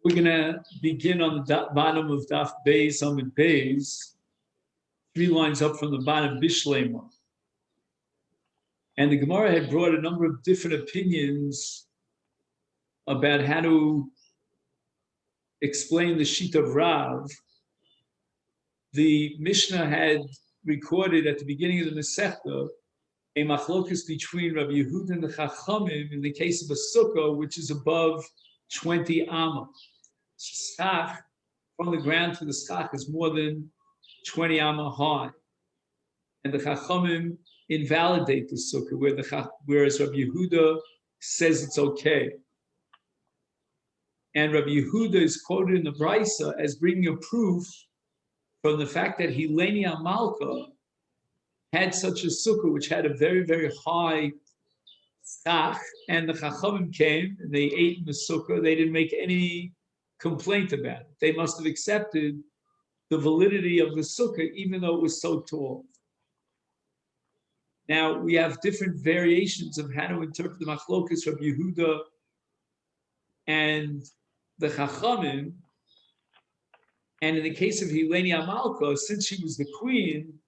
We're going to begin on the bottom of Daf Beis, Amid Beis, 3 lines up from the bottom, Bishlema. And the Gemara had brought a number of different opinions about how to explain the sheet of Rav. The Mishnah had recorded at the beginning of the Masechet a machlokus between Rabbi Yehuda and the Chachamim in the case of a Succa, which is above 20 amma. Schach, from the ground to the schach, is more than 20 amma high. And the Chachamim invalidate the Succa, whereas Rabbi Yehuda says it's okay. And Rabbi Yehuda is quoted in the Brisa as bringing a proof from the fact that Hileni Amalka had such a Succa, which had a very, very high schach, and the Chachamim came and they ate in the Succa. They didn't make any complaint about it. They must have accepted the validity of the Succa, even though it was so tall. Now, we have different variations of how to interpret the machlokas of Yehuda and the Chachamim. And in the case of Hileni Amalka, since she was the queen,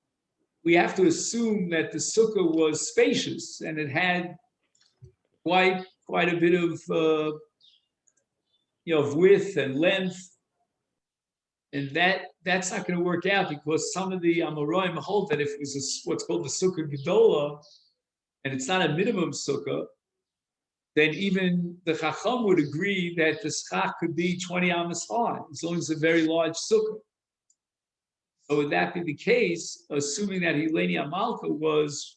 we have to assume that the Succa was spacious and it had quite a bit of of width and length, and that's not going to work out because some of the Amoraim hold that if it was what's called the Succa Gedola, and it's not a minimum Succa, then even the Chacham would agree that the schach could be 20 amas high, as long as it's a very large Succa. So would that be the case, assuming that Hileni Amalka was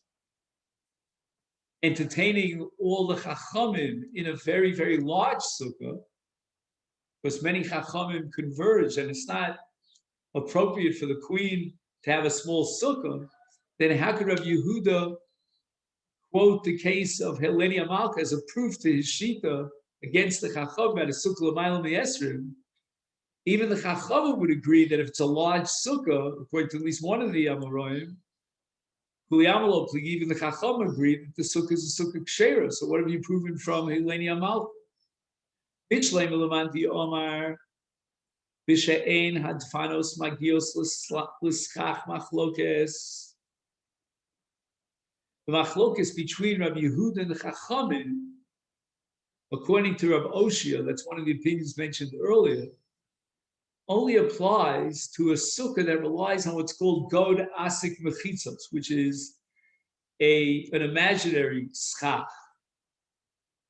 entertaining all the Chachamim in a very, very large Succa, because many Chachamim converge, and it's not appropriate for the queen to have a small Sukkah, then how could Rabbi Yehuda quote the case of Hileni Amalka as a proof to his Shita against the Chacham at a Sukkah l'mayla me'esrim? Even the Chachamim would agree that if it's a large Sukkah, according to at least one of the Amoraim, even the Chacham agreed that the Sukkah is a Sukkah Kshera. So what have you proven from Hileni Amalka? Bishleim Elamanti Omar Bishain Hadfanos Magios Liskach Machlokes. The Machlokes between Rabbi Yehuda and the Chachamim, according to Rabbi Oshia, that's one of the opinions mentioned earlier, only applies to a sukkah that relies on what's called God Asik Mechitzos, which is an imaginary schach.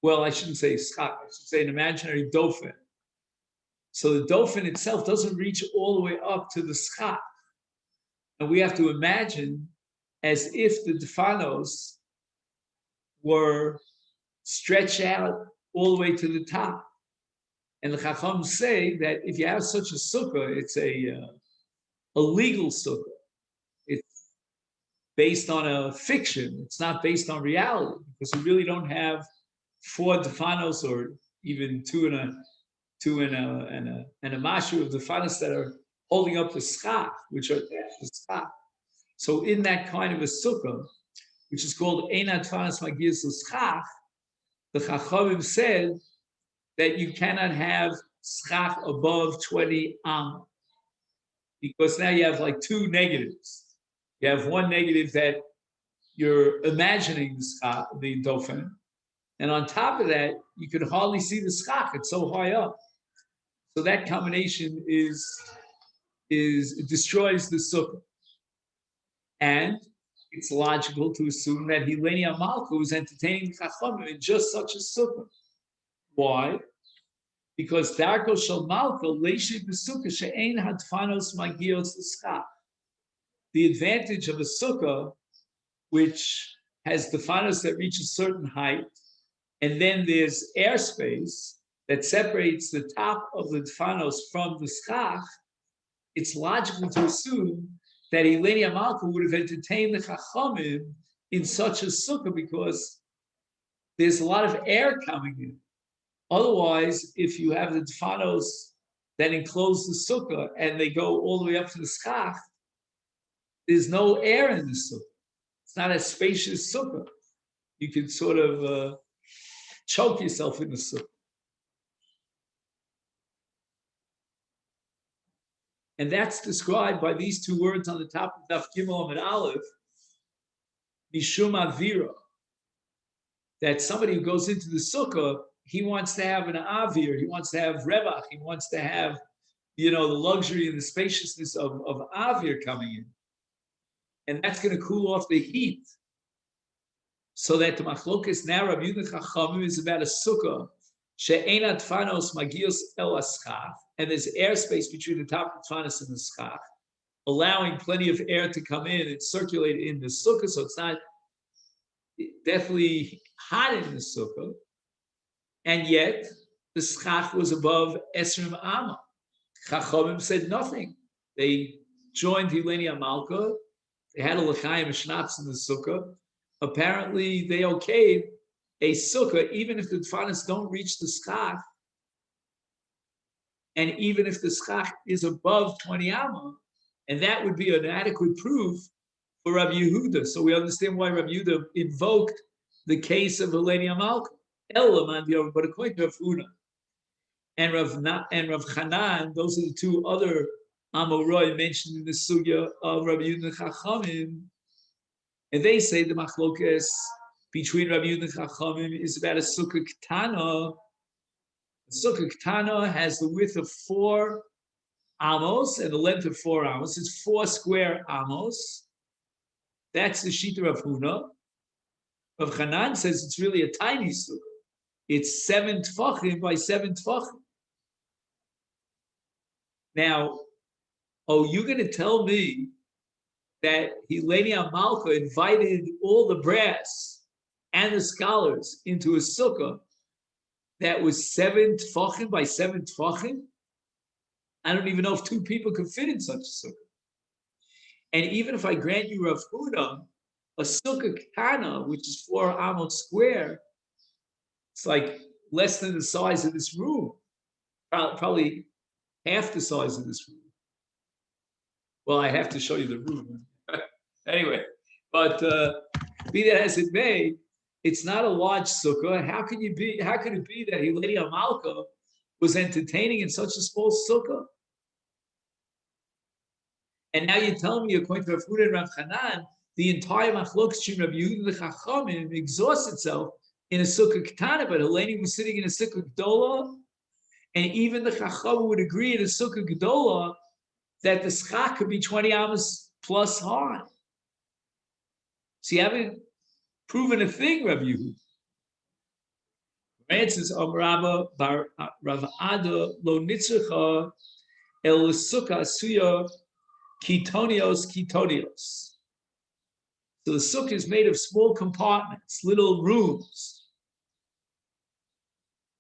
Well, I shouldn't say schach, I should say an imaginary dauphin. So the dauphin itself doesn't reach all the way up to the schach. And we have to imagine as if the defanos were stretched out all the way to the top. And the Chacham say that if you have such a sukkah, it's a legal sukkah. It's based on a fiction. It's not based on reality, because we really don't have 4 defanos or even two and a mashu of defanos that are holding up the schach, which are the schach. So in that kind of a sukkah, which is called Einat Defanos Magias L'Schach, the Chachamim said that you cannot have schach above 20 amma, because now you have like 2 negatives. You have one negative that you're imagining the schach, the dauphin, and on top of that, you could hardly see the schach. It's so high up. So that combination it destroys the sukkah. And it's logical to assume that Hileni Amalka was entertaining Chachamim in just such a sukkah. Why? Because Darko Shel Malka Leishi B'Sukkah She'ein Hadfanos Magios L'Schach. The advantage of a sukkah, which has defanos that reach a certain height, and then there's airspace that separates the top of the defanos from the schach, it's logical to assume that Hileni Amalka would have entertained the Chachamim in such a sukkah because there's a lot of air coming in. Otherwise, if you have the defanos that enclose the sukkah and they go all the way up to the schach, there's no air in the sukkah. It's not a spacious sukkah. You can sort of choke yourself in the sukkah. And that's described by these two words on the top of Daf Gimel and Aleph, Mishum Avira, that somebody who goes into the Sukkah, he wants to have an Avir, he wants to have Revach, he wants to have, the luxury and the spaciousness of Avir coming in. And that's going to cool off the heat. So that the Machlokas now Rabbi Yehuda Chachamim is about a Sukkah, she'enat fanos magios el aschach, and there's airspace between the top of fanos and the schach, allowing plenty of air to come in and circulate in the Sukkah, so it's not definitely hot in the Sukkah, and yet the schach was above Esrim Amma. Chachamim said nothing. They joined Hileni Amalka, they had a l'chaim and schnapps in the Sukkah. Apparently, they okayed a Sukkah, even if the tfanas don't reach the schach, and even if the schach is above 20 amma, and that would be an adequate proof for Rabbi Yehuda. So we understand why Rabbi Yehuda invoked the case of Hileni Amalka. But according to Rav Huna and Rav Chanan, those are the two other Amoroi mentioned in the sugya of Rabbi Yehuda Chachamim, and they say the machlokas between Rabbi Yehuda and Chachamim is about a sukkah ketana. A sukkah ketana has the width of 4 amos and the length of 4 amos. It's 4 square amos. That's the shita of Huna. Rav Chanan says it's really a tiny sukkah. It's 7 tfachim by 7 tfachim. Now, you're going to tell me that Hileni Amalka invited all the brass and the scholars into a sukkah that was 7 tfachim by 7 tfachim? I don't even know if 2 people could fit in such a sukkah. And even if I grant you Rav Huna, a sukkah kana, which is 4 amot square, it's like less than the size of this room, probably half the size of this room. Well, I have to show you the room. Anyway, but be that as it may, it's not a large sukkah. How could it be that Hileni Amalka was entertaining in such a small sukkah? And now you're telling me, according to Rav Huna and Rav Chanan, the entire machlokes between Rabbi Yehuda and the Chachamim exhausts itself in a sukkah ketana, but Hileni was sitting in a sukkah gedola, and even the Chachamim would agree in a sukkah gedola that the schach could be 20 amas plus high. So you haven't proven a thing, Rabbi Yehuda. Answers Rabba bar Rav Ada lo nitzrecha el sukkah suya kitonios. So the sukkah is made of small compartments, little rooms.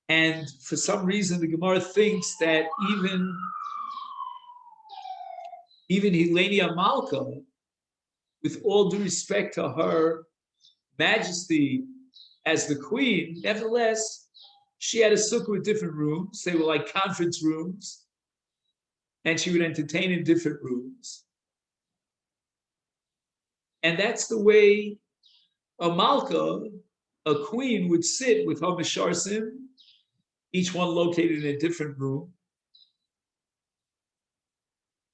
And for some reason, the Gemara thinks that even Hileni Amalka, with all due respect to her majesty as the queen, nevertheless, she had a sukkah with different rooms. They were like conference rooms, and she would entertain in different rooms. And that's the way a malka, a queen, would sit with her misharsim, each one located in a different room.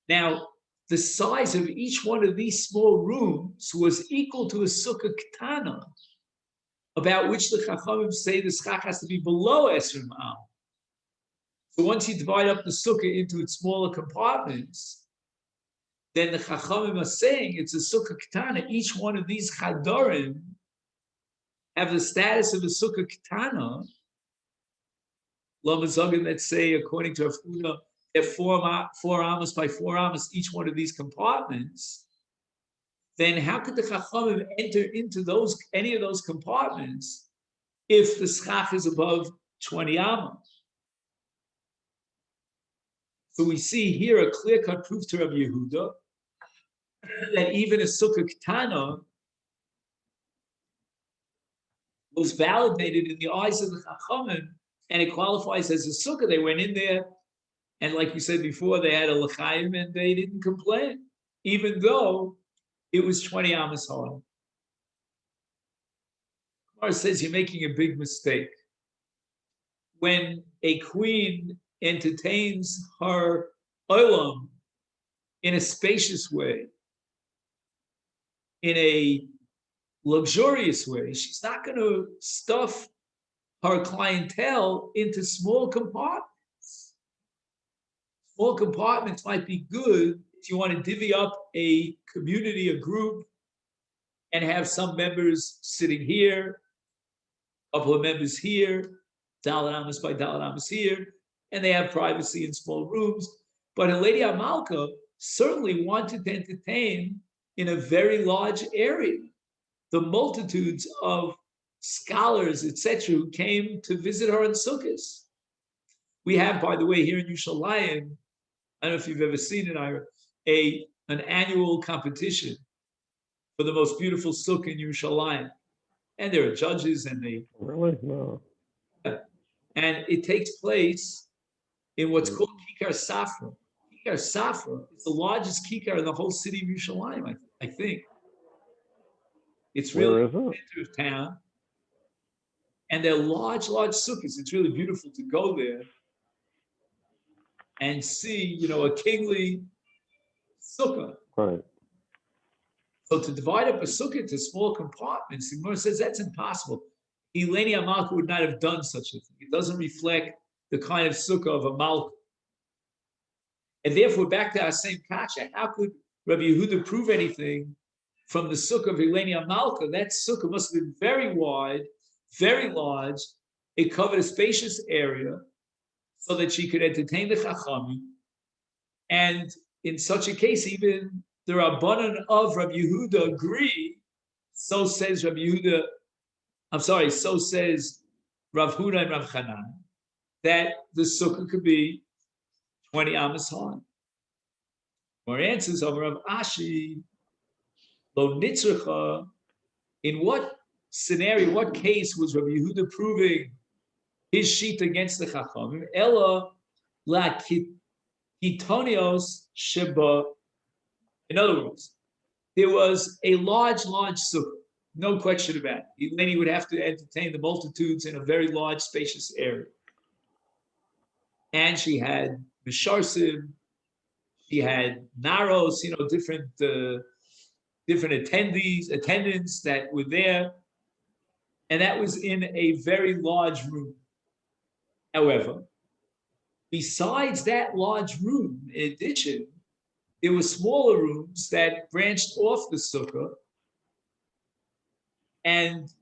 Now, the size of each one of these small rooms was equal to a sukkah ketana, about which the Chachamim say the schach has to be below Esrim Am. So once you divide up the sukkah into its smaller compartments, then the Chachamim are saying it's a sukkah ketana. Each one of these chadorim have the status of a sukkah ketana. Lamazogin, let's say, according to Rav Huna, they're 4 amos by 4 amos, each one of these compartments. Then how could the Chachamim enter into any of those compartments if the schach is above 20 amma? So we see here a clear-cut proof to Rabbi Yehuda that even a sukkah ketana was validated in the eyes of the Chachamim, and it qualifies as a sukkah. They went in there, and like we said before, they had a l'chaim, and they didn't complain, even though it was 20 amos high. Gemara says you're making a big mistake. When a queen entertains her olam in a spacious way, in a luxurious way. She's not going to stuff her clientele into small compartments. Small compartments might be good if you want to divvy up a community, a group, and have some members sitting here, a couple of members here, Dalet Amos by Dalet Amos here, and they have privacy in small rooms. But a lady Amalka certainly wanted to entertain in a very large area. The multitudes of scholars, etc., who came to visit her in Sukkot. We have, by the way, here in Yerushalayim, I don't know if you've ever seen it, an annual competition for the most beautiful sukkah in Yerushalayim. And there are judges, and they really no. And it takes place in what's called Kikar Safra. Kikar Safra is the largest kikar in the whole city of Yerushalayim, I think. It's really in the center of town. And they're large, large sukkahs. It's really beautiful to go there and see, a kingly sukkah. Right. So to divide up a sukkah into small compartments, the Gemara says that's impossible. Eleni Amalka would not have done such a thing. It doesn't reflect the kind of sukkah of a Malka. And therefore, back to our same kasha, how could Rabbi Yehuda prove anything from the sukkah of Eleni Amalka? That sukkah must have been very wide, very large. It covered a spacious area so that she could entertain the Chachamim. And in such a case, even the Rabbanan of Rabbi Yehuda agree, so says Rabbi Yehuda, so says Rav Huna and Rav Chanan, that the sukkah could be 20 amas high. More answers of Rav Ashi, Lo Nitzracha, in what scenario, what case was Rabbi Yehuda proving his sheet against the Chachamim? Ella la kitonios sheba. In other words, there was a large, large sukkah, no question about it. Then he would have to entertain the multitudes in a very large, spacious area. And she had misharsim, she had naros, different attendants that were there. And that was in a very large room. However, besides that large room, in addition, there were smaller rooms that branched off the sukkah, and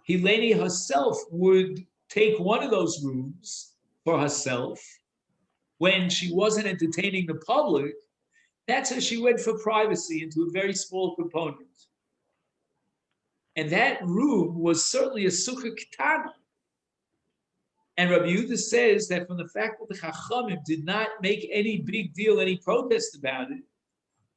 Hileni herself would take one of those rooms for herself when she wasn't entertaining the public. That's how she went for privacy into a very small component. And that room was certainly a sukkah ketana. And Rabbi Yehuda says that from the fact that the Chachamim did not make any big deal, any protest about it,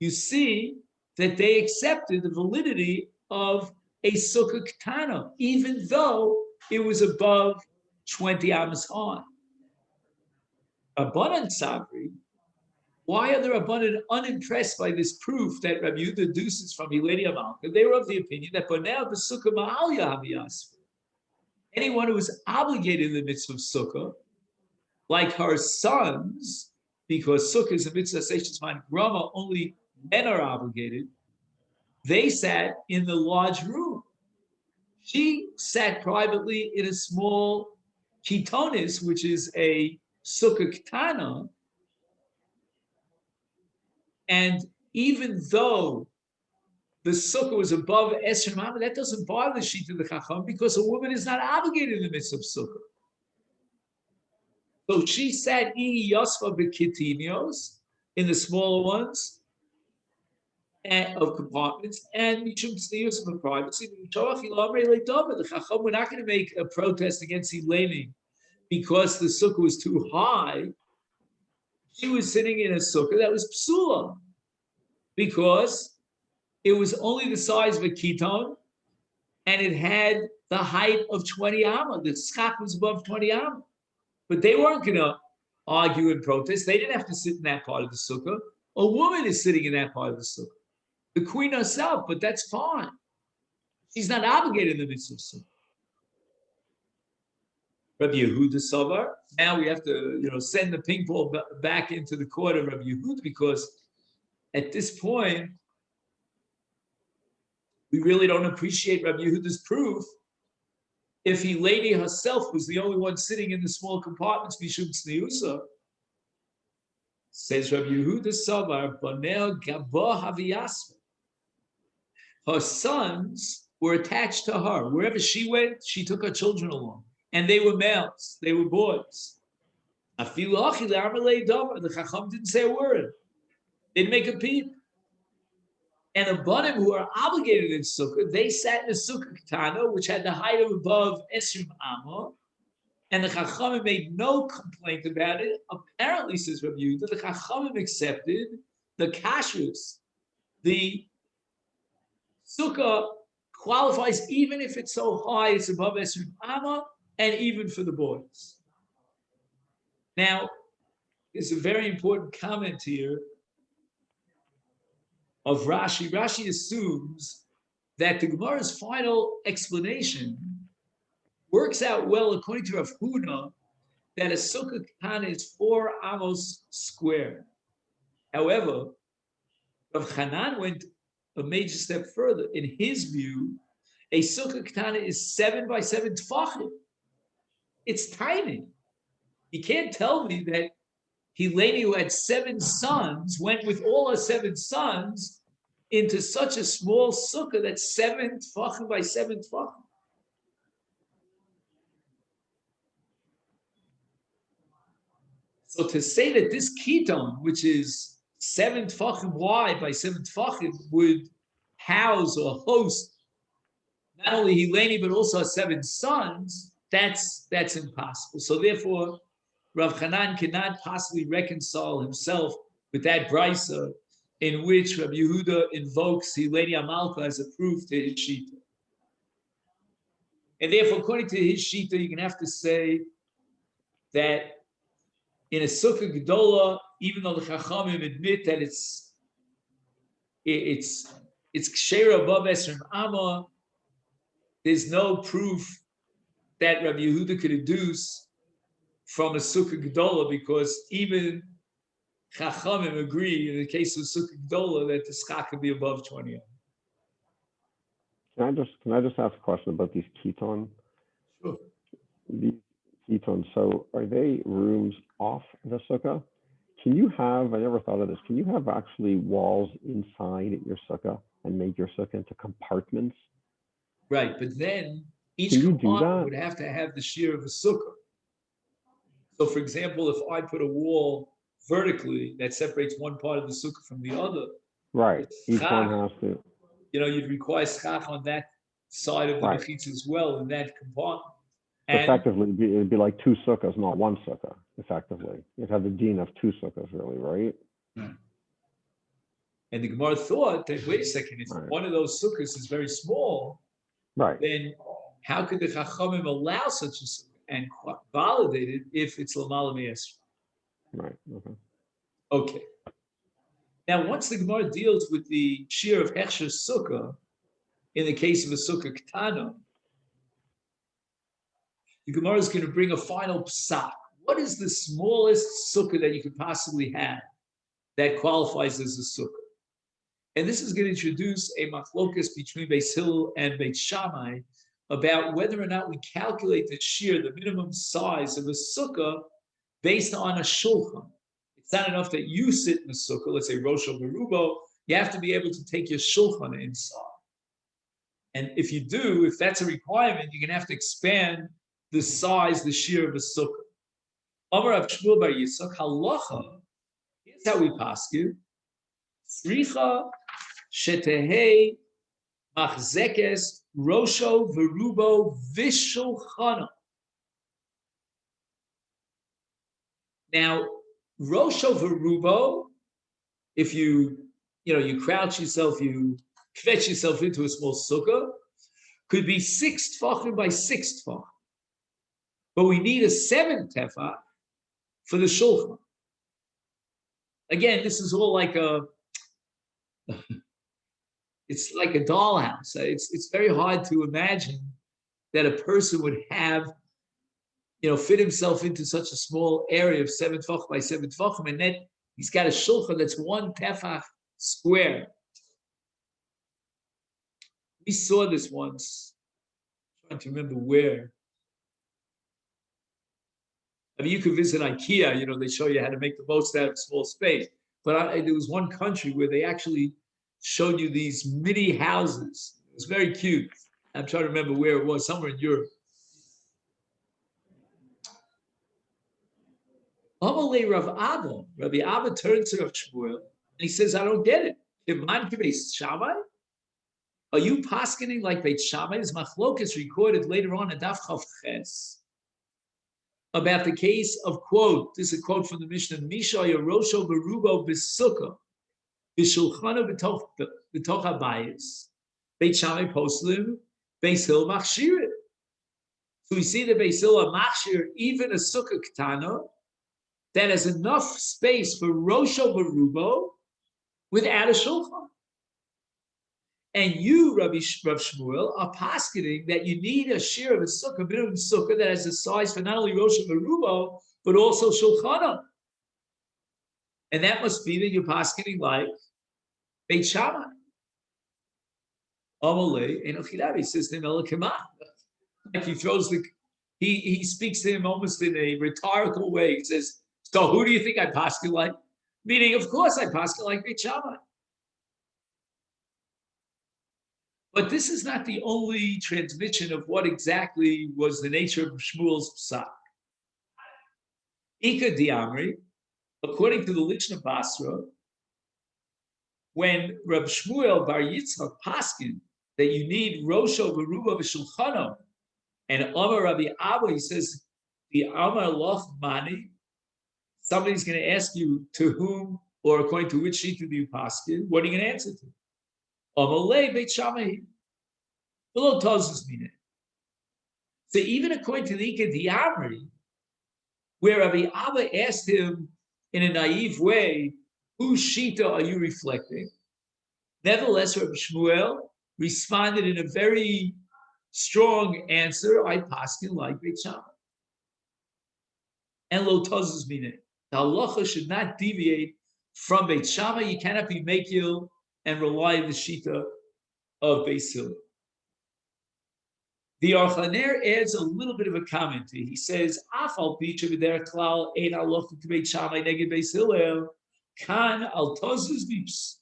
you see that they accepted the validity of a sukkah ketana, even though it was above 20 amas high. Rabbanan Sabri, why are the Rabbanan unimpressed by this proof that Rabbi Yehuda deduces from Hileni Amalka? They were of the opinion that Boneh b'sukkah ma'al yahaviyas. Anyone who is obligated in the mitzvah of sukkah, like her sons, because sukkah is a mitzvah seishes man grama, only men are obligated. They sat in the large room. She sat privately in a small kitonis, which is a sukkah ketana. And even though the sukkah was above Esher Mama, that doesn't bother the sheet of the Chacham because a woman is not obligated in the midst of sukkah. So she sat yasva b'kitinios, in the smaller ones of compartments, and mishum tznius of privacy. The Chacham were not going to make a protest against Hileni because the sukkah was too high. She was sitting in a sukkah that was psula because it was only the size of a keton, and it had the height of 20 amma. The schach was above 20 amma. But they weren't going to argue and protest. They didn't have to sit in that part of the sukkah. A woman is sitting in that part of the sukkah. The queen herself, but that's fine. She's not obligated in the midst of sukkah. Rabbi Yehuda Savar. Now we have to, send the ping pong back into the court of Rabbi Yehuda because at this point, we really don't appreciate Rabbi Yehuda's proof if he lady herself was the only one sitting in the small compartments, Mishum Tzniusa. Says Rabbi Yehuda Savar, Banel Gabah Haviyasma. Her sons were attached to her. Wherever she went, she took her children along. And they were males, they were boys. The Chacham didn't say a word, didn't make a peep. And the Banim who are obligated in Sukkah, they sat in a Sukkah Ketana, which had the height of above Esrim Amma, and the Chachamim made no complaint about it. Apparently, says Rabbi Yehuda, the Chachamim accepted the kashrus. The Sukkah qualifies even if it's so high, it's above Esrim Amma, and even for the boys. Now, there's a very important comment here of Rashi. Rashi assumes that the Gemara's final explanation works out well according to Rav Huna that a Sukkah Ketana is 4 amos square. However, Rav Hanan went a major step further. In his view, a Sukkah Ketana is 7 by 7 tfachim. It's tiny. You can't tell me that Hileni, who had 7 sons, went with all her 7 sons into such a small sukkah that's 7 tfachim by 7 tfachim. So to say that this keton, which is 7 tfachim wide by 7 tfachim, would house or host not only Hileni but also her 7 sons, that's impossible. So therefore, Rav Hanan cannot possibly reconcile himself with that brisa in which Rabbi Yehuda invokes Hileni Amalka as a proof to his shita. And therefore, according to his shita, you're going to have to say that in a Sukkah Gedola, even though the Chachamim admit that it's Ksheira above Esrim Amma, there's no proof that Rabbi Yehuda could deduce from a Sukkah Gedola, because even Chachamim agree in the case of Sukkah Gedola that the schach could be above 20. Can I just ask a question about these keton? Sure. These keton, so are they rooms off the sukkah? Can you have, I never thought of this, can you have actually walls inside your sukkah and make your sukkah into compartments? Right, but then each compartment would have to have the shear of a sukkah. So for example, if I put a wall vertically that separates one part of the sukkah from the other, right, each schach, one has to. You'd require schach on that side of the mechitza as well, in that compartment. And effectively, it'd be like 2 sukkahs, not 1 sukkah, effectively. You'd have the din of 2 sukkahs, really, right? And the Gemara thought that, wait a second, if one of those sukkahs is very small, then how could the Chachamim allow such a sukkah and validate it if it's Lamala Me'esra? Right, okay. Now, once the Gemara deals with the shear of Hechsher Sukkah, in the case of a Sukkah Ketana, the Gemara is going to bring a final psak. What is the smallest sukkah that you could possibly have that qualifies as a sukkah? And this is going to introduce a machlokas between Beis Hillel and Beit Shammai about whether or not we calculate the shear, the minimum size of a sukkah, based on a shulchan. It's not enough that you sit in a sukkah, let's say Rosho Berubo, you have to be able to take your shulchan inside. And if you do, if that's a requirement, you're going to have to expand the size, the shear of a sukkah. Amar Rav Shmuel Bar Yitzchak, halacha, here's how we paskin. Tzricha shetehei machzekes rosho verubo vishulchana. Now, rosho verubo, if you crouch yourself, you kvetch yourself into a small sukkah, could be 6 tefachim by 6 tefachim. But we need a 7 tefach for the shulchan. Again, this is all like it's like a dollhouse. It's very hard to imagine that a person would have, fit himself into such a small area of 7 tefach by 7 tefachim, and then he's got a shulchan that's 1 tefach square. We saw this once. I'm trying to remember where. I mean, you could visit IKEA, you know, they show you how to make the most out of small space. But there was one country where they actually showed you these mini houses. It was very cute. I'm trying to remember where it was, somewhere in Europe. Amalei Rav Abba, Rabbi Abba turns to Rav Shmuel and he says, I don't get it. Are you paskening like Beit Shammai? Is Machlokas recorded later on in Daf Chav Ches about the case of, quote, this is a quote from the Mishnah, Misha Yerosho Berubo B'Sukkah B'Shulchana B'Toch HaBayis Beit Shammai Poslim Beis Hill Machshir. So we see the Beis Hill Machshir, even a Sukkah Ketana, that has enough space for Rosho Berubo without a Shulchan. And you, Rav Shmuel, are paskening that you need a share of a sukkah, minimum sukkah, that has a size for not only Rosh Harubo, but also Shulchana. And that must be that you're paskening like Beit Shammai. Amalei Enochidav, he says to him, like he speaks to him almost in a rhetorical way. He says, so who do you think I pasken like? Meaning, of course, I pasken like Beit Shammai. But this is not the only transmission of what exactly was the nature of Shmuel's psak. Ika Diamri, according to the Lichna Basra, when Rab Shmuel Bar Yitzchak paskin that you need Rosho Beruba B'Shulchano, and Amar Rabbi Abba, he says, the Amar Loch Mani, somebody's going to ask you to whom or according to which sheet do you paskin, what are you going to answer to? Amalei Beit Shammai. Below Tozus Mine. So even according to the Ika Diamri, where Rabbi Abba asked him in a naive way, whose shita are you reflecting? Nevertheless, Rabbi Shmuel responded in a very strong answer, I paskin like Beit Shammai. And Lo Tozus Mine. The halacha should not deviate from Beit Shammai. You cannot be mekil and rely on the shita of Beis Hillel. The Archaner adds a little bit of a comment. He says, "Afal picha b'derech klal ein halacha k'Beit Shammai neged Beis Hillel kan al tozus bips."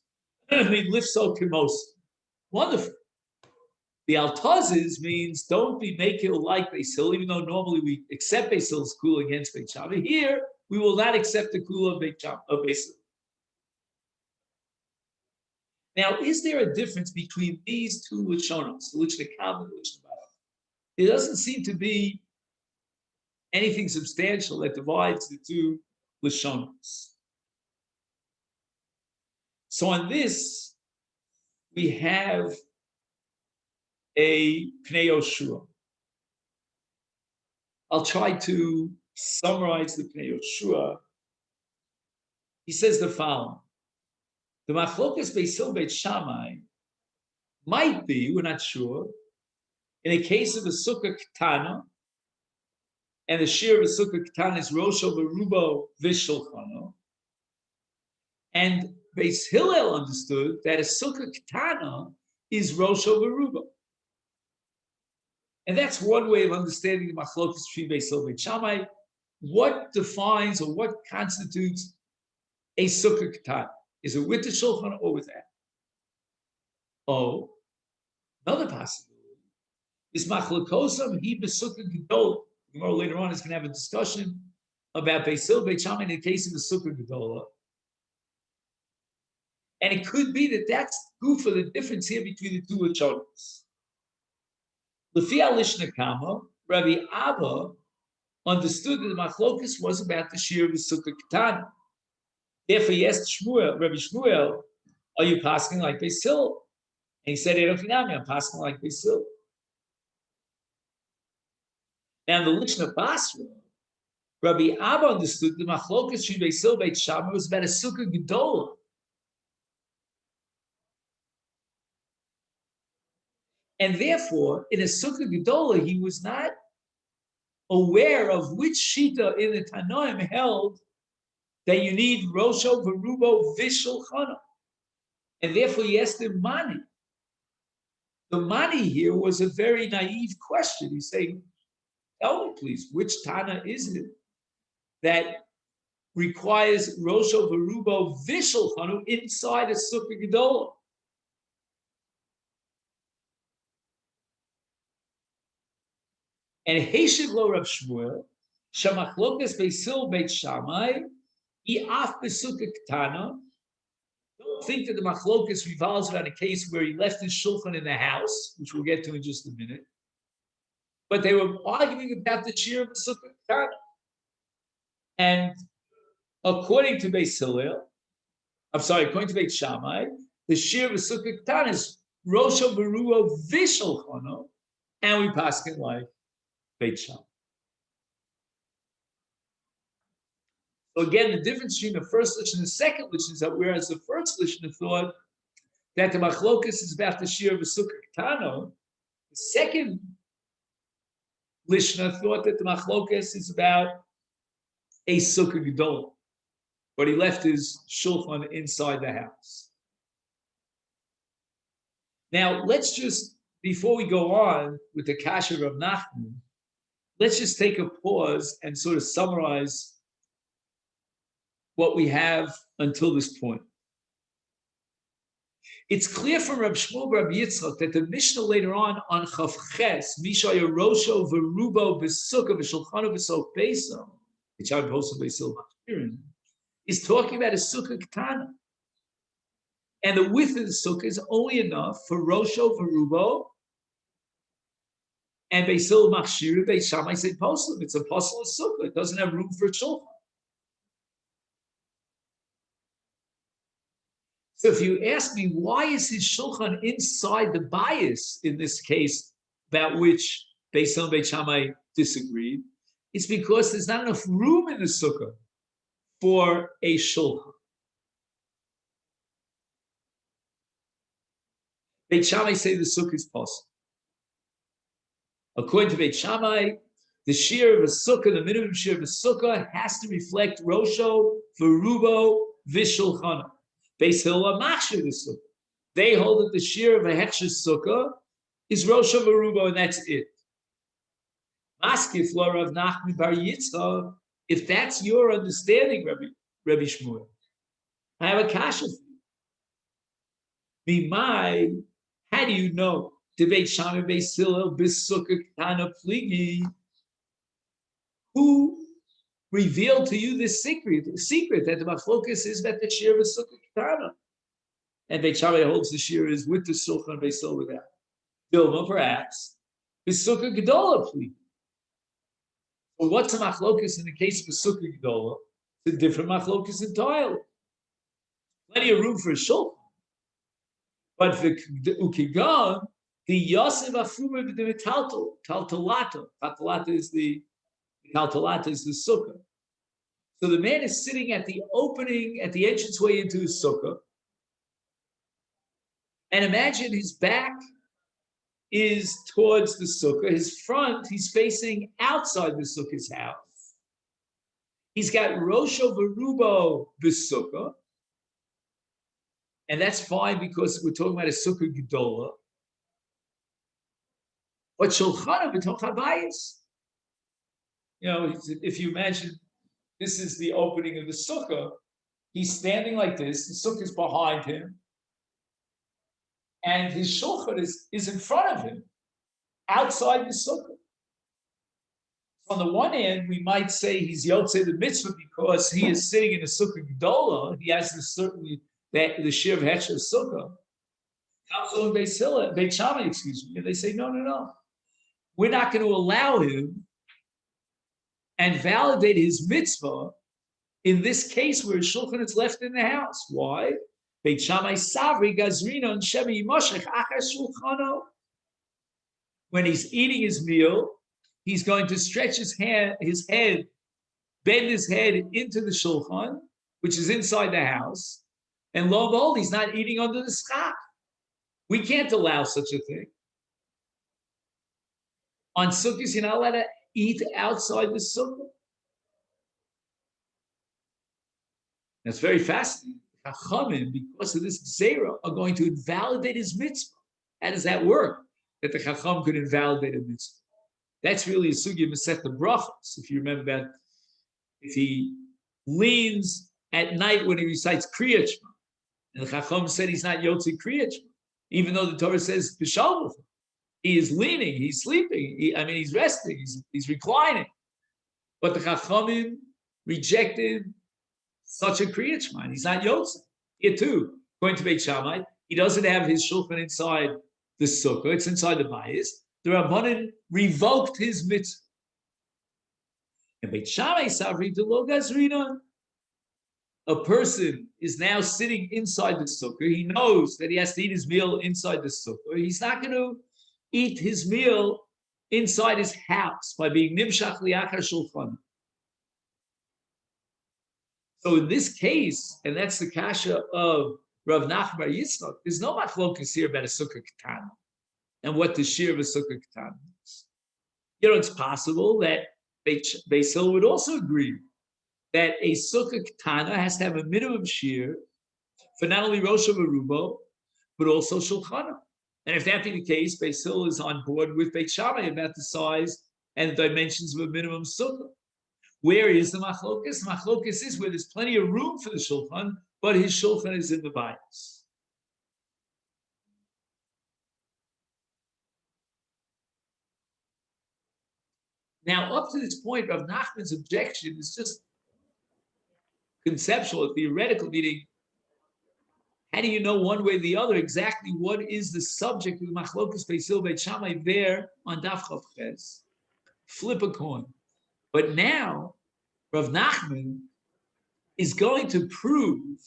I mean, lifso kimos. Wonderful. The al tozes means don't be makil like Beis Hillel, even though normally we accept Beis Hillel's kula against Beit Shammai. Here we will not accept the kula of Beis Hillel. Now, is there a difference between these two lashonos, the Lishna Kam and the Lishna Bas? There doesn't seem to be anything substantial that divides the two lashonos. So on this, we have a Pnei Yoshua. I'll try to summarize the Pnei Yoshua. He says the following. The Machlokas Beis Hillel Beit Shammai might be, we're not sure, in a case of a Sukkah Ketana, and the shear of a Sukkah Ketana is Rosho Berubo V'Shulchano, and Beis Hillel understood that a Sukkah Ketana is Rosho Berubo. And that's one way of understanding the Machlokas between Beis Hillel Beit Shammai. What defines or what constitutes a Sukkah Ketana? Is it with the Shulchan or without? Oh, another possibility is Machlokosam he b'Sukkah Gedola. Tomorrow later on is going to have a discussion about Beis Hillel Beit Shammai in the case of the Sukkah Gedola. And it could be that that's good for the difference here between the two Lachonos. Lefi Lishna Kama, Rabbi Abba understood that the Machlokas was about the shear of the Sukkah Ketana. Therefore, he asked Shmuel, Rabbi Shmuel, are you passing like Beis Hillel? And he said, I'm passing like Beis Hillel. Now, in the Lishna Basra, Rabbi Abba understood the Machlokas Shri Beis Hillel Beit Shammai was about a Sukkah Gedola. And therefore, in a Sukkah Gedola, he was not aware of which Shita in the Tanoim held that you need Rosho Berubo V'Shulchano. And therefore he asked him money. The money here was a very naive question. He's saying, tell me please, which Tana is it that requires Rosho Verubo Vishulchanu inside a Sukkah Gedolah? And Heshiv Lo Rav Shmuel, Shamachlokas Beisil Beit Shammai, Af Besukkah Ketana. Don't think that the Machlokas revolves around a case where he left his shulchan in the house, which we'll get to in just a minute. But they were arguing about the shear of the Sukkah Ketana. And according to Beit Hillel, according to Beit Shammai, the shear of the Sukkah Ketana is Rosho Beruo Vishulchano, and we pass it like Beit Shammai. So again, the difference between the first lishon and the second lishon is that whereas the first lishon thought that the machlokus is about the shear of a sukkah ketano, the second lishon thought that the machlokus is about a sukkah gedol, but he left his shulchan inside the house. Now, let's just, before we go on with the kasha of Nachman, let's just take a pause and sort of summarize what we have until this point. It's clear from Rab Shmuel Rab Yitzchak that the Mishnah later on Chav Ches, Mishaya Rosho Verubo Besukkah V'Shulchano V'Sof Beisam, which I posted Beisil Machmirin, is talking about a sukkah ketana, and the width of the sukkah is only enough for Rosho Verubo and Beisil Machshir Beit Shammai say posel. It's a posel sukkah. It doesn't have room for a shulchan. So if you ask me, why is his shulchan inside the bias in this case, about which Beis Hillel and Beit Shammai disagreed, it's because there's not enough room in the sukkah for a shulchan. Beit Shammai say the sukkah is possible. According to Beit Shammai, the shear of a sukkah, the minimum shear of a sukkah, has to reflect Rosho, Verubo, Vishulchana. Beis Hillel machshir the sukkah. They hold that the shear of a hechsher sukkah is Rosh Verubo, and that's it. Maskif lo Rav Nachman bar Yitzchak. If that's your understanding, Rabbi Shmuel, I have a kasha for you. Mimai, how do you know? Debate Shammai Beis Hillel b'sukkah ketana pligi. Who revealed to you this secret that the machlokas is that the shear of a sukkah ketana, and Beit Shammai holds the shear is with the shulchan Beis Hillel without. Dilma, perhaps, is sukkah gedola pligi. Well, what's a machlokas in the case of a sukkah gedola? It's a different machlokas entirely. Plenty of room for a shulchan, but the ukigan, the yosef afuma b'demetalto taltalato. Taltalato is the sukkah. So the man is sitting at the opening, at the entranceway into his sukkah, and imagine his back is towards the sukkah. His front, he's facing outside the sukkah's house. He's got Rosho Verubo b'sukkah, and that's fine because we're talking about a sukkah gedola. But shulchana b'toch habayis. You know, if you imagine this is the opening of the sukkah, he's standing like this, the sukkah is behind him, and his shulchan is in front of him, outside the sukkah. On the one hand, we might say he's yotzei the mitzvah because he is sitting in a sukkah gedola. He has the shear of hechsher sukkah. Also in Beit Shammai, excuse me, and they say no. We're not going to allow him and validate his mitzvah in this case where his shulchan is left in the house. Why? Beit Shammai savri gazrino and shemi yimoshech achar shulchano. When he's eating his meal, he's going to stretch his head, bend his head into the shulchan, which is inside the house, and lo and behold, he's not eating under the schach. We can't allow such a thing. On sukkahs, you're not allowed to eat outside the sukkah. That's very fascinating. Chachamim, because of this Gzeira, are going to invalidate his mitzvah. How does that work? That the Chacham could invalidate a mitzvah. That's really a sugya Masechet Brachos. If you remember that, if he leans at night when he recites Kriyat Shema, and the Chacham said he's not Yotzi Kriyat Shema, even though the Torah says B'Shalvah, he is leaning, he's sleeping, he's resting, he's reclining. But the Chachamim rejected such a Kriyat Shema. He's not Yotze. Here too, according to Beit Shammai, he doesn't have his shulchan inside the sukkah, it's inside the bayis. The Rabbanan revoked his mitzvah. And Beit Shammai Savri to Lo Gazrina. A person is now sitting inside the sukkah. He knows that he has to eat his meal inside the sukkah. He's not going to eat his meal inside his house by being nimshach liachar shulchan. So in this case, and that's the kasha of Rav Nachman Bar Yitzchak, there's no machlokas here about a sukkah ketana and what the shear of a sukkah ketana is. It's possible that Beis Hillel would also agree that a sukkah ketana has to have a minimum shear for not only Rosh Harubo, but also Shulchana. And if that be the case, Beis Hillel is on board with Beit Shammai about the size and the dimensions of a minimum sukkah. Where is the machlokas? Machlokas is where there's plenty of room for the shulchan, but his shulchan is in the bias. Now, up to this point, Rav Nachman's objection is just conceptual, theoretical, meaning how do you know one way or the other exactly what is the subject of the machlokas Beis Hillel Beit Shammai there on Daf Chav Ches? Flip a coin. But now, Rav Nachman is going to prove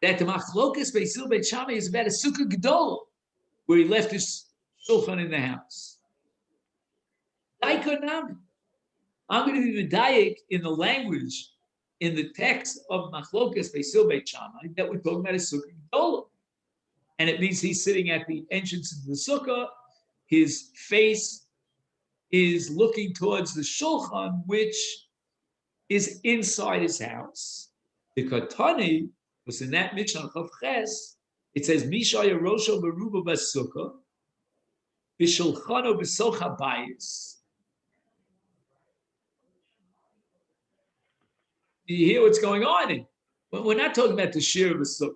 that the machlokas Beis Hillel Beit Shammai is about a sukkah gedolah, where he left his shulchan in the house. I'm going to be medayik in the language, in the text of machlokas Beis Hillel Beit Shammai, that we're talking about a sukkah gedolah. And it means he's sitting at the entrance of the sukkah, his face is looking towards the shulchan, which is inside his house. The Katani was in that Mishnah of Ches. It says Mishaya Rosho Beruba Basukah, Bishulchano Besocha Bayis. You hear what's going on in? Well, we're not talking about the shear of a sukkah.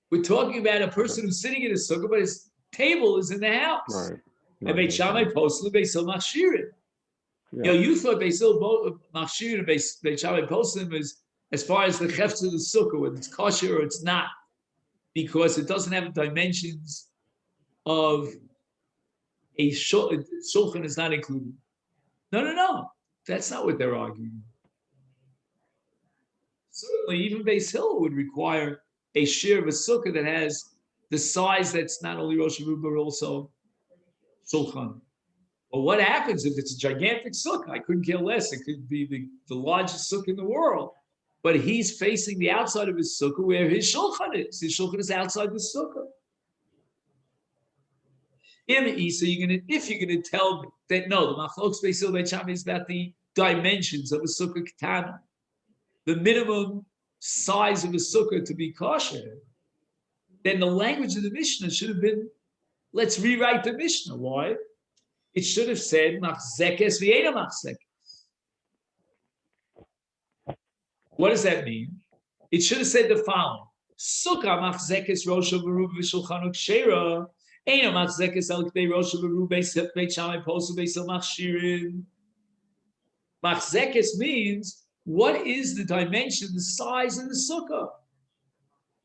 We're talking about a person who's sitting in a sukkah, but his table is in the house. Right. And Beit Shammai posted Beis Hillel Machshirin. You thought Beis Hillel Machshirin and Beit Shammai posted is as far as the chefs of the sukkah, whether it's kosher or it's not, because it doesn't have the dimensions of a shulchan is not included. No. That's not what they're arguing. Certainly, even Beis Hillel would require a shear of a sukkah that has the size that's not only Rosh Hashanah, but also shulchan. Well, what happens if it's a gigantic sukkah? I couldn't care less. It could be the largest sukkah in the world. But he's facing the outside of his sukkah where his shulchan is. His shulchan is outside the sukkah. So if you're gonna tell me that no, the machlokas Beis Hillel Beit Shammai is about the dimensions of a sukkah ketana, the minimum size of a sukkah to be kosher, then the language of the Mishnah should have been, let's rewrite the Mishnah. Why? It should have said machzekes v'ena machzekes. What does that mean? It should have said the following: Sukkah machzekes rosha v'ruba v'shulchan ukshera, ena machzekes al k'dei rosha v'ruba Beit Shammai posel Beis Hillel machshirin. Machzekes means what is the dimension, the size of the sukkah?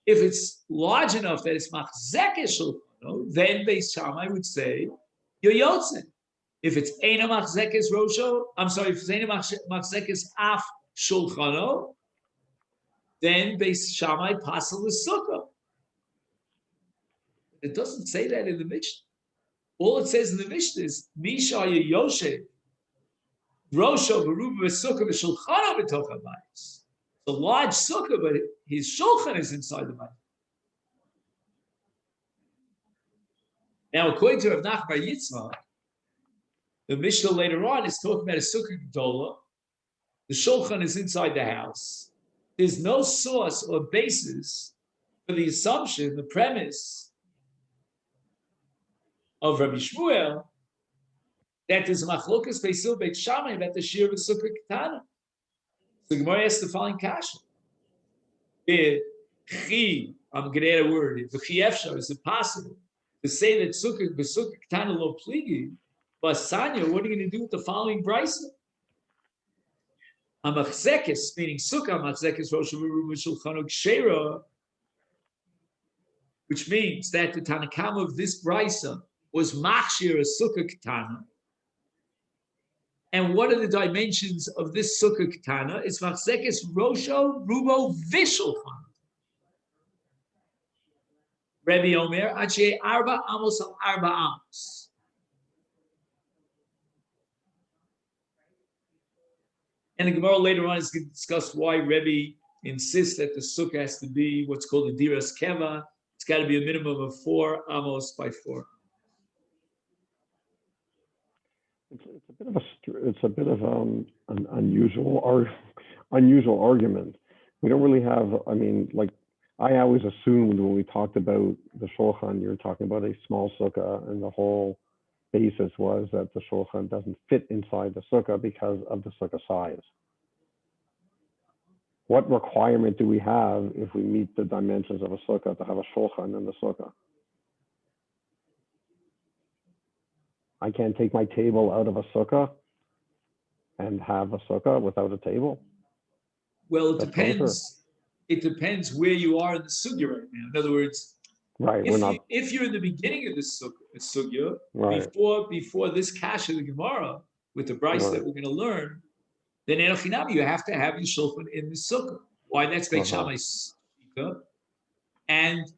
If it's large enough that it's machzekes shulchan, then Beis Shammai would say you're yotzei. If it's Eina Machzekes Rosho, if it's Eina Machzekes Af Shulchano, then Beis Shammai pasal the sukkah. It doesn't say that in the Mishnah. All it says in the Mishnah is Misha Yoshe Rosho Beruba Sukkah V'Shulchano B'Toch HaBayis. It's a large sukkah, but his shulchan is inside the bayis. Now, according to Rav Nachman Bar Yitzchak, the Mishnah later on is talking about a sukkah gedolah. The shulchan is inside the house. there's no source or basis for the assumption, the premise of Rabbi Shmuel that there's a machlokas beisil beit Shammai about the shir of Succa Ketana. So the Gemara asks the following kasha. I'm going to add a word. Is it possible to say that Succa Ketana lo pligi, but Sanya, what are you going to do with the following brisa? A Masechet, meaning Succa, Masechet Rosh Shulchan Shera, which means that the Tanakama of this brisa was machshir a Succa Ketana. And what are the dimensions of this Succa Ketana? It's Masechet Rosho Rubo Vishulchan. Rebbe Omer, Ache Arba Amos al Arba Amos. And the Gemara later on is going to discuss why Rebbe insists that the sukkah has to be what's called a diras keva. It's got to be a minimum of 4 amos by 4. It's a bit of an unusual argument. We don't really have. I mean, like I always assumed when we talked about the shulchan, you're talking about a small sukkah, and the whole basis was that the shulchan doesn't fit inside the sukkah because of the sukkah size. What requirement do we have if we meet the dimensions of a sukkah to have a shulchan in the sukkah? I can't take my table out of a sukkah and have a sukkah without a table. Well, it depends. It depends where you are in the sugya right now. In other words, right, if you're in the beginning of the sugya, right, before this kasha of the Gemara with the brisa that we're going to learn, then enochinami you have to have your shulchan in the sukkah. Why? That's Beit Shammai's shita, and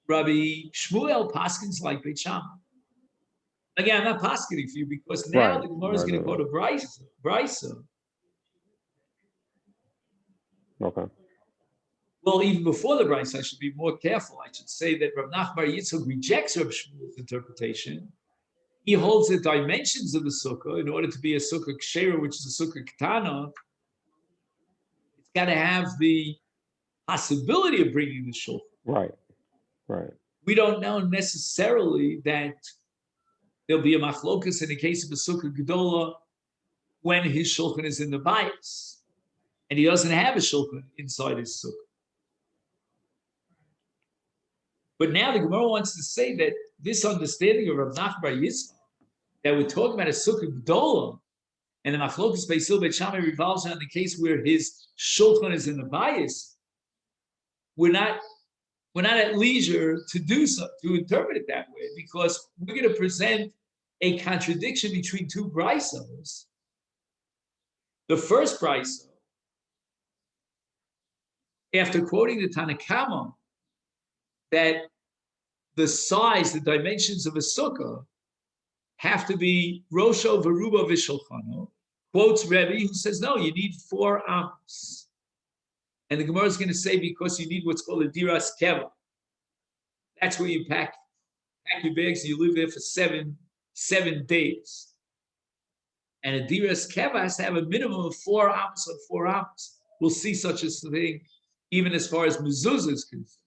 Rabbi Shmuel paskins like Beit Shammai. Again, I'm not paskening for you because now the Gemara is going to go to brisa. Okay. Well, even before the brisa, I should be more careful. I should say that Rav Nachman Bar Yitzchak rejects Rav Shmuel's interpretation. He holds the dimensions of the sukkah in order to be a sukkah kshera, which is a sukkah ketana. It's got to have the possibility of bringing the shulchan. Right, right. We don't know necessarily that there'll be a machlokas in the case of a sukkah gedola when his shulchan is in the bias, and he doesn't have a shulchan inside his sukkah. But now the Gemara wants to say that this understanding of Rav Nachman Bar Yitzchak, that we're talking about a sukkah gedola, and the machlokas beisil beit Shammai revolves around the case where his shulchan is in the bias, we're not at leisure to do so, to interpret it that way, because we're going to present a contradiction between two brisos. The first briso, after quoting the Tanakama, that the size, the dimensions of a sukkah have to be Rosho Veruba Vishulchano, quotes Rebbe, who says, no, you need 4 amos. And the Gemara is going to say, because you need what's called a diras keva. That's where you pack your bags and you live there for seven days. And a diras keva has to have a minimum of 4 amos on 4 amos. We'll see such a thing even as far as mezuzah is concerned.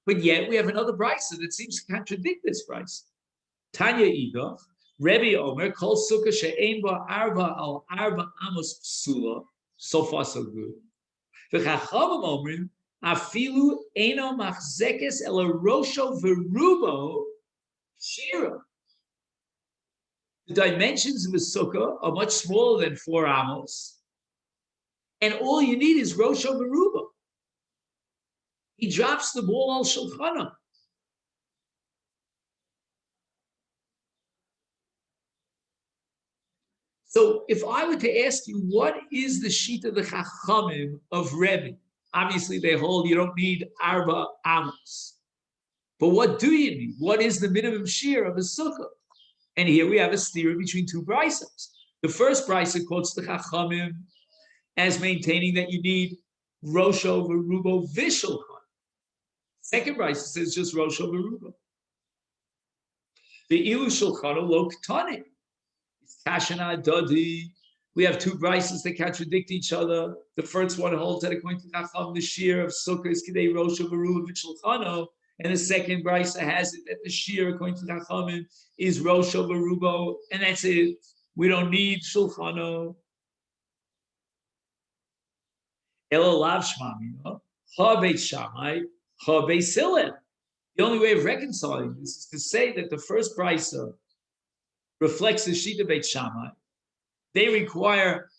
But yet we have another brisa that seems to contradict this brisa. Tanya Idoch, Rebbe Omer, Kol Sukkah she'ein ba arba al arba amos psula. So far, so good. The Chachamim Omrim, afilu eno machzekes ela rosho verubo shira. The dimensions of the sukkah are much smaller than 4 amos, and all you need is rosho verubo. He drops the ball al shulchana. So if I were to ask you, what is the shita of the Chachamim of Rebbe? Obviously, they hold you don't need arba amos. But what do you need? What is the minimum shear of a sukkah? And here we have a steer between 2 brisos. The first brisa quotes the Chachamim as maintaining that you need rosho verubo vishulchan. Second brisa says just rosho verubo. The ilu shulchano lo k'tane. Kashana dodi We have two brises that contradict each other. The first one holds that according to Chacham, the shear of Sukkah is Kidei Rosh Baruch V'Shulchano, and the second brisa has it that the shear according to Chacham is Rosh Barubo, and that's it. We don't need Shulchano. Elo Lav Shmamino, Ha Beit Shammai, Ha Beit Hillel. The only way of reconciling this is to say that the first brisa reflects the Shita Beit Shammai. They require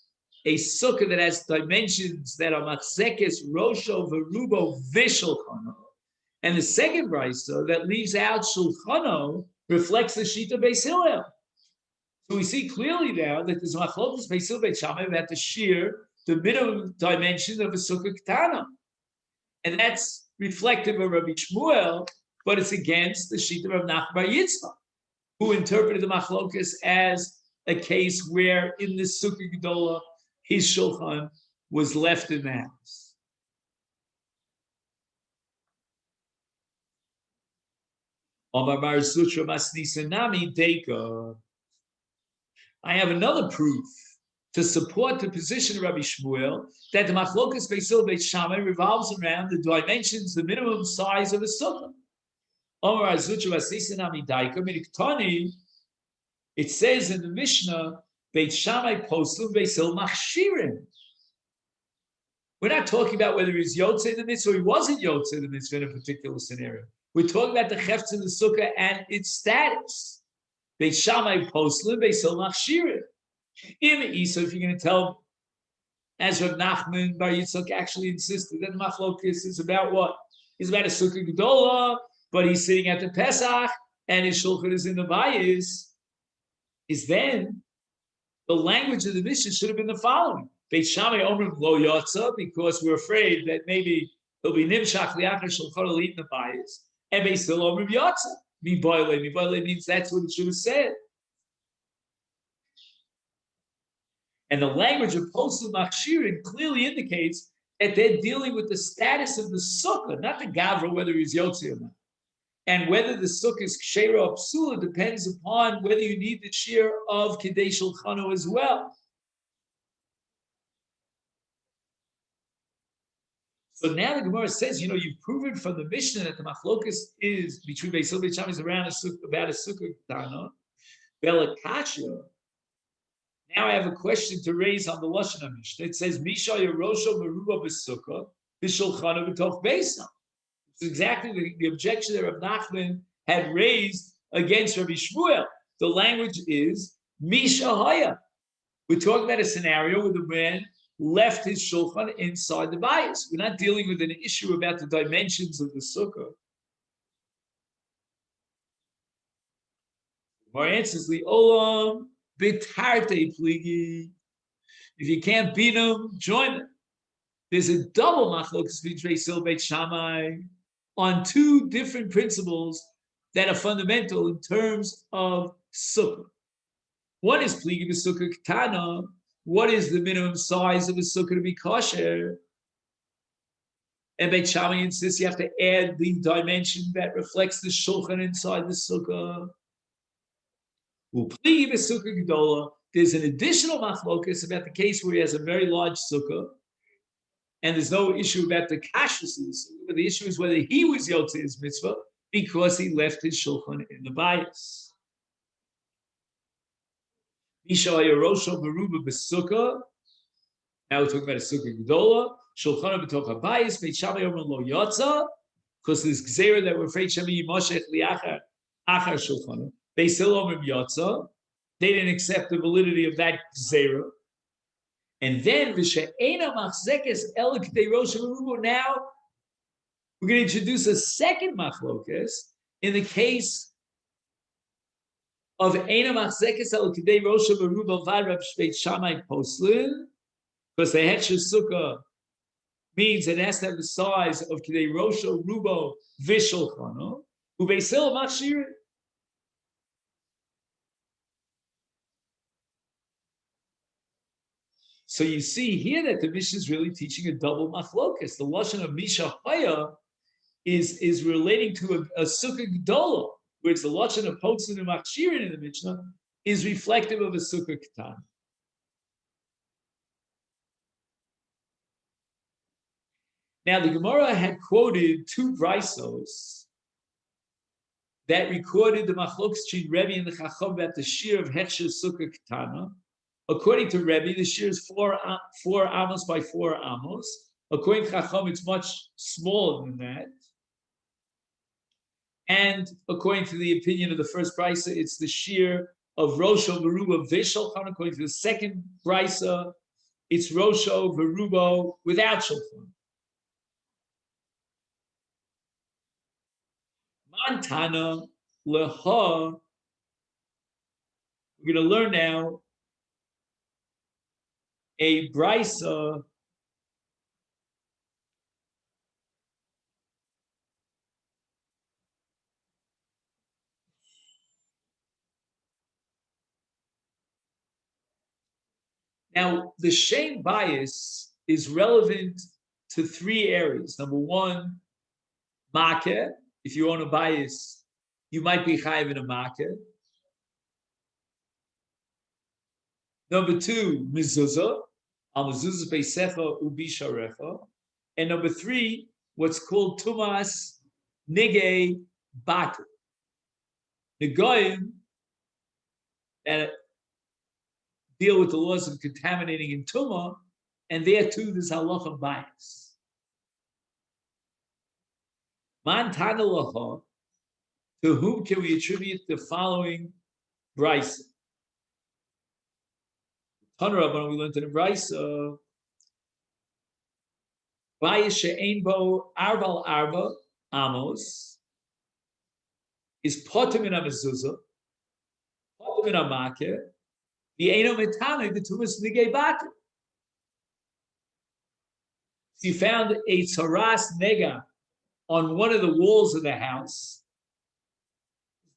a sukkah that has dimensions that are Masechet, Rosho, Verubo, Vishulchano. And the second brisa that leaves out Shulchano reflects the Shita Beit Hillel. So we see clearly now that there's Machlokas Beit Hillel Beit Shammai about the shear, the minimum dimension of a sukkah ketana. And that's reflective of Rabbi Shmuel, but it's against the Shita of Nachman Bar Yitzchak, who interpreted the Machlokas as a case where in the Sukkah Gedola, his shulchan was left in the house. I have another proof to support the position of Rabbi Shmuel that the Machlokas Beit Hillel Beit Shammai revolves around the dimensions, the minimum size of a sukkah. It says in the Mishnah, Beit Shammai poslim, Beit Hillel machshirim. We're not talking about whether he's Yotze in the mitzvah or he wasn't Yotze in the mitzvah in a particular scenario. We're talking about the Chefetz in the Sukkah and its status. Beit Shammai poslim, Beit Hillel machshirim. So if you're going to tell, as Rav Nachman Bar Yitzchak actually insisted that Machlokes is about what? It's about a Sukkah Gedola, but he's sitting at the Pesach and his shulchan is in the Bayis. Is then the language of the Mishnah should have been the following: Beit Shammai Omrim Lo Yotza, because we're afraid that maybe he'll be Nimshach Liachar Shulchan will eat in the Bayis, and Beit Hillel Omrim Yotza. Mi boile means that's what it should have said. And the language of Posel Machshirin clearly indicates that they're dealing with the status of the sukkah, not the gavra, whether he's yotzi or not. And whether the sukkah is kshera or psula depends upon whether you need the shear of Kidei Shulchano as well. So now the Gemara says, you've proven from the Mishnah that the machlokas is between Beis Hillel Beit Shammai is around about a sukkah tana. Belakasha. Now I have a question to raise on the Lashon HaMishnah. It says, Misha Yerosho Meruba B'Sukkah B'Shulchano B'Toch Beisa. It's exactly the objection that Rav Nachman had raised against Rabbi Shmuel. The language is Misha Haya. We're talking about a scenario where the man left his Shulchan inside the bias. We're not dealing with an issue about the dimensions of the Sukkah. Our answer is Olam. Bitarte pligi. If you can't beat them, join them. There's a double machlokas between Beis Hillel Beit Shammai on two different principles that are fundamental in terms of sukkah. One is pligi b'sukkah ketana. What is the minimum size of a sukkah to be kosher? And Beit Shammai insists you have to add the dimension that reflects the shulchan inside the sukkah. There's an additional machlokas about the case where he has a very large sukkah, and there's no issue about the kashrus of the sukkah, but the issue is whether he was yotze his mitzvah because he left his shulchan in the bias. Now we're talking about a sukkah gedola, shulchan b'toch habayis, Beit Shammai omer lo yotza, because this gzeira that we're afraid Shemi Yimoshech liachar achar shulchan. They didn't accept the validity of that zera. And then, now we're going to introduce a second machlokas in the case of Eina Machzekes El Kidei Rosh Baruba Varab Beit Shammai Poslin, because the Hetcher Sukkah means it has to have the size of Kidei Rosh Rubo Vishulchano, who Beis Hillel Machshirin. So you see here that the Mishnah is really teaching a double machlokas. The lashon of Misha Haya is relating to a sukkah gedola, whereas the lashon of Potzin and Machshirin in the Mishnah is reflective of a sukkah ketan. Now, the Gemara had quoted two brisos that recorded the machlokes between Rebbe and the Chacham about the shear of Hechsher Succa Ketana. According to Rebbe, the shear is four amos by 4 amos. According to Chacham, it's much smaller than that. And according to the opinion of the first brisa, it's the shear of Rosho Veruba V'Shulchan. According to the second brisa, it's Rosho Verubo without Shulchan. Mantana Leha. We're going to learn now a brisa Now, the shame bias is relevant to 3 areas. Number 1, makeh. If you own a bias, you might be chayiv in a makeh. Number 2, mezuzah. Al mezuzah beisecha ubisharecha. And number 3, what's called tumas nigei batu. The goyim that deal with the laws of contaminating in tumah, and there too there's halacha bias. Man tana lacha, to whom can we attribute the following brisa? Tana Rabbanan, we learned in the brisa, bias she'ein bo arba amos is potem in a mezuzah, potem in a makeh, the eno metane the tumas nigei batu. So you found a tzaras nega on one of the walls of the house.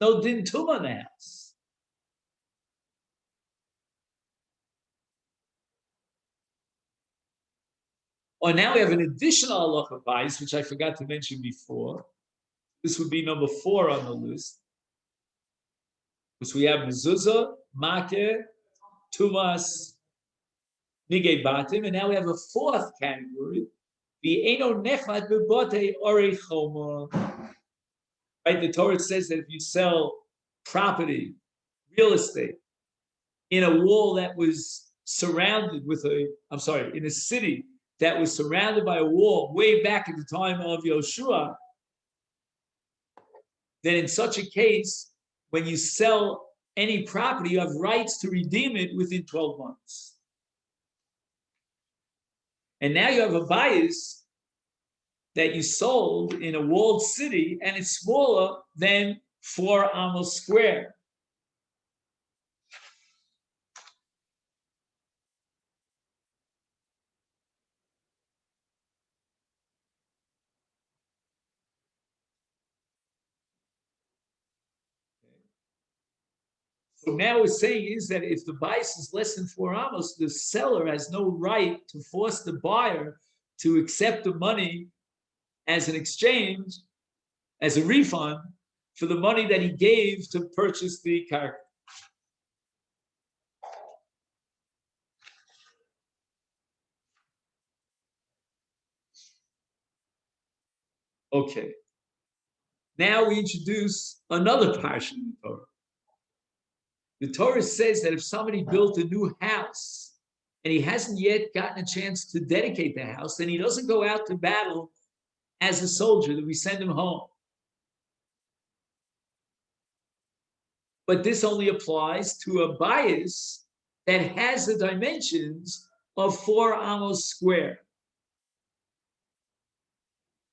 No din tuma in the house. Or now we have an additional halacha bias, which I forgot to mention before. This would be number 4 on the list. Because we have mezuzah, makeh, tumas, nigei batim, and now we have a 4th category, the eno nechlat bebote orei choma. Right, the Torah says that if you sell property, real estate, in a wall that was surrounded with in a city that was surrounded by a wall way back at the time of Yoshua, then in such a case, when you sell any property, you have rights to redeem it within 12 months. And now you have a bias that you sold in a walled city, and it's smaller than 4 amos square. So now we're saying is that if the bias is less than 4 amos, the seller has no right to force the buyer to accept the money as an exchange, as a refund for the money that he gave to purchase the car. Okay. Now we introduce another parsha in the Torah. The Torah says that if somebody built a new house and he hasn't yet gotten a chance to dedicate the house, then he doesn't go out to battle as a soldier, that we send him home. But this only applies to a bias that has the dimensions of 4 amos square.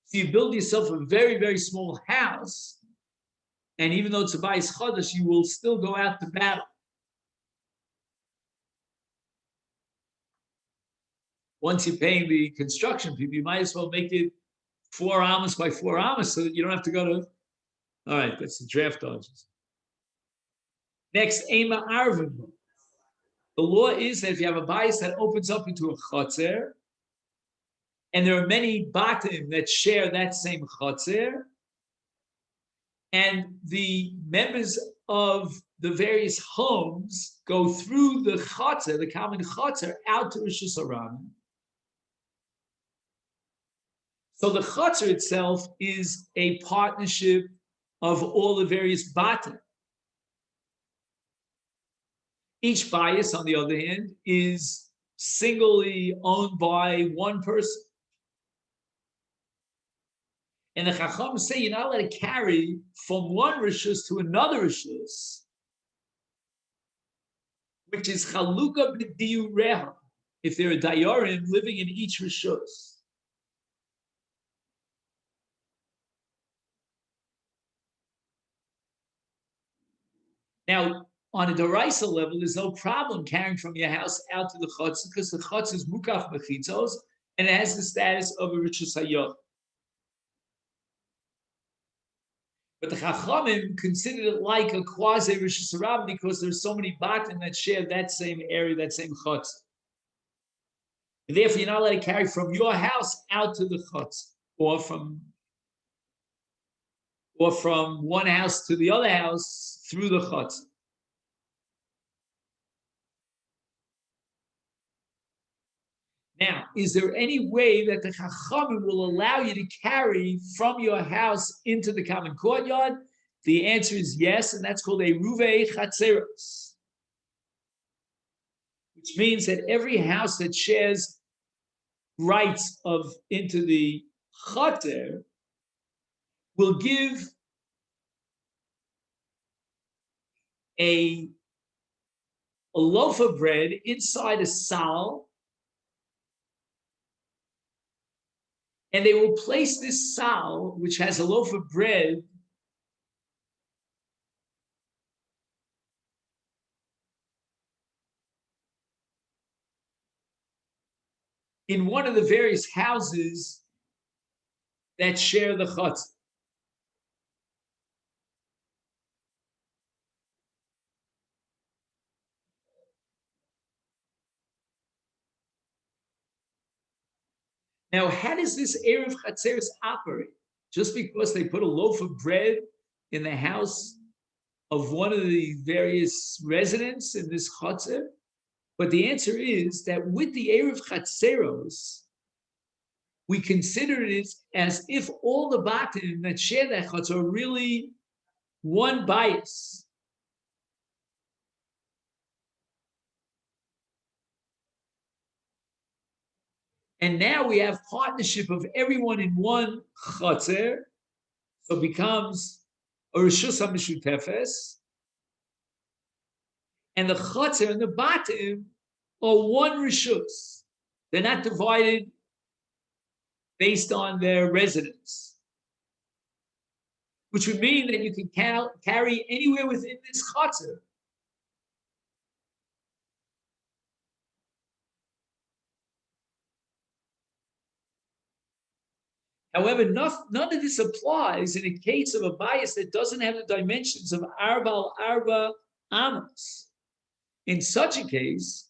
So you build yourself a very, very small house, and even though it's a bias chodesh, you will still go out to battle. Once you're paying the construction people, you might as well make it 4 amos by 4 amos so that you don't have to go to. All right, that's the draft dodges. Next, Ema Arvin. The law is that if you have a bias that opens up into a chotzer, and there are many batim that share that same chotzer, and the members of the various homes go through the chotzer, the common chotzer, out to Rosh Hashanah. So the chutzner itself is a partnership of all the various batim. Each bias, on the other hand, is singly owned by one person. And the Chacham say you're not allowed to carry from one rishus to another rishus, which is chaluka b'diyureha, if there are dayarim living in each rishus. Now, on a deraisa level, there's no problem carrying from your house out to the chutz because the chutz is mukaf mechitzos and it has the status of a rishus hayot. But the Chachamim considered it like a quasi rishus harabim because there's so many batim that share that same area, that same chutz. And therefore, you're not allowed to carry from your house out to the chutz, or from one house to the other house through the chutz. Now, is there any way that the Chachamim will allow you to carry from your house into the common courtyard? The answer is yes, and that's called a ruvei chatzeros, which means that every house that shares rights of into the chatzer will give a loaf of bread inside a sal, and they will place this sal, which has a loaf of bread, in one of the various houses that share the chutz. Now, how does this Erev Chatzeres operate? Just because they put a loaf of bread in the house of one of the various residents in this Chatzer? But the answer is that with the Erev Chatzeros, we consider it as if all the batim that share that Chatzer are really one bias. And now we have partnership of everyone in one Chatzer, so it becomes a Rishus HaMishutefes, and the Chatzer and the batim are one Rishus. They're not divided based on their residence, which would mean that you can carry anywhere within this Chatzer. However, none of this applies in a case of a bias that doesn't have the dimensions of Arba al Arba Amos. In such a case,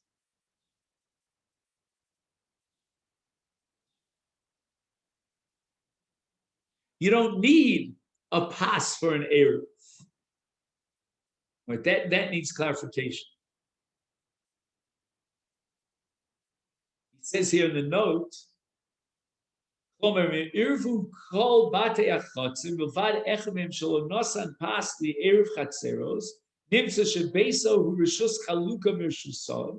you don't need a pas for an Erev. Right? That needs clarification. It says here in the note, Irvu kol bate achatzim milvad echamim shelo nosan pas li erev chatzeros nimtza shebeso hu rishus chaluka mirshusov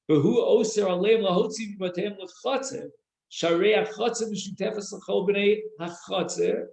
v'hu oser aleim lahotzi v'bateim l'chatzer sharei achatzer mishutefes l'chol b'nei hachatzer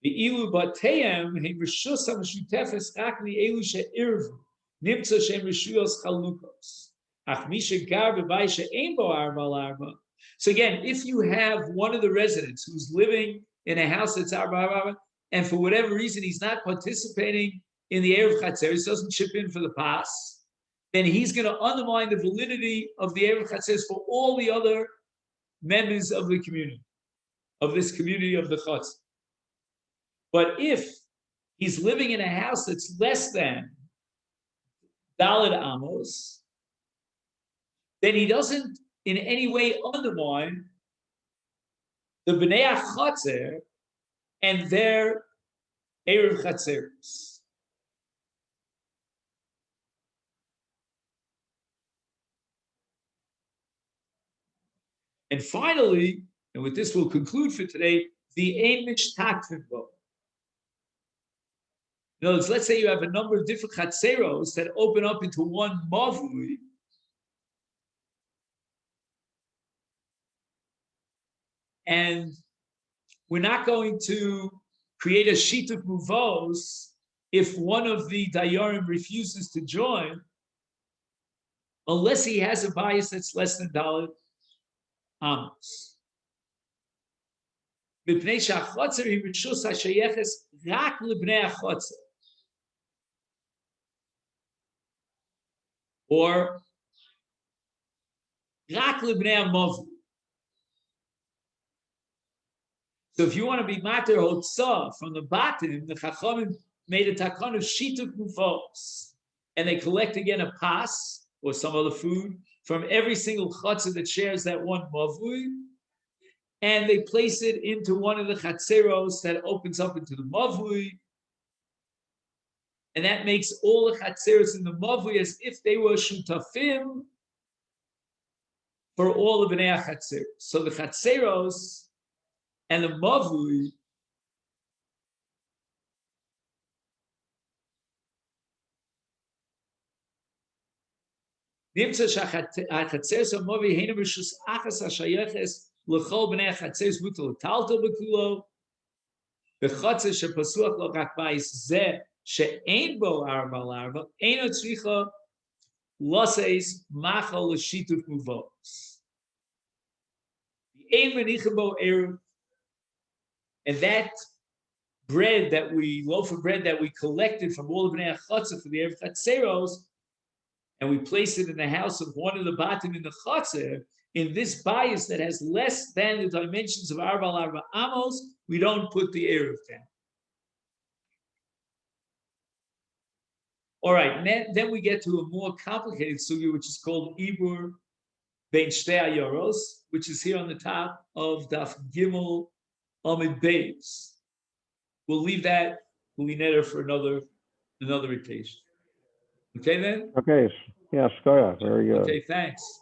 Ve'ilu bateim he rishus hamishutefes rak li'elu she'irvu nimtza shem rishuyos chalukos. Ach misha gar b'bayis she'ein bo arba al arba. So again, if you have one of the residents who's living in a house that's arba al arba, and for whatever reason he's not participating in the Erev Chatzeres, doesn't chip in for the pas, then he's going to undermine the validity of the Erev Chatzeres for all the other members of the community, of this community of the Chatz. But if he's living in a house that's less than Daled Amos, then he doesn't in any way undermine the Bnei HaChatzer and their Erev Chatzeros. And finally, and with this we'll conclude for today, the ein mishtakvin bo. In other words, let's say you have a number of different chatzeros that open up into one mavui, and we're not going to create a sheet of muvos if one of the dayarim refuses to join, unless he has a bias that's less than Dalet Amos. Or rak libnei amavu. So if you want to be mater hotzah from the bottom, the Chachamim made a takon of sheet of mufos, and they collect again a pas or some other food from every single chatzah that shares that one mavui, and they place it into one of the chatzeros that opens up into the mavui, and that makes all the chatzeros in the mavui as if they were shutafim for all the bnei chatzeros. So the chatzeros and the mavui nimtza shachatzeros amavi heinu b'shus achas hashayeches l'chol bnei chatzeros mutal talto b'kulo b'chatzer shepasuach lo rak ba'is zeh she'ein bo arba l'arba eino tzricha laseis machal l'shituf muvos the ein menichem bo eruv. And that bread that loaf of bread that we collected from all the Bnei Chatzah for the Erev Chatzeros, and we place it in the house of one of the Batim in the Chatzah, in this bias that has less than the dimensions of Arba Amos, we don't put the Erev down. All right, then we get to a more complicated sugya, which is called Ibur Ben Shtei Ayoros, which is here on the top of Daf Gimel Amid Beis. We'll leave that Ulineder for another occasion. Okay then? Okay. Yeah, Shkoya. Very good. Okay, thanks.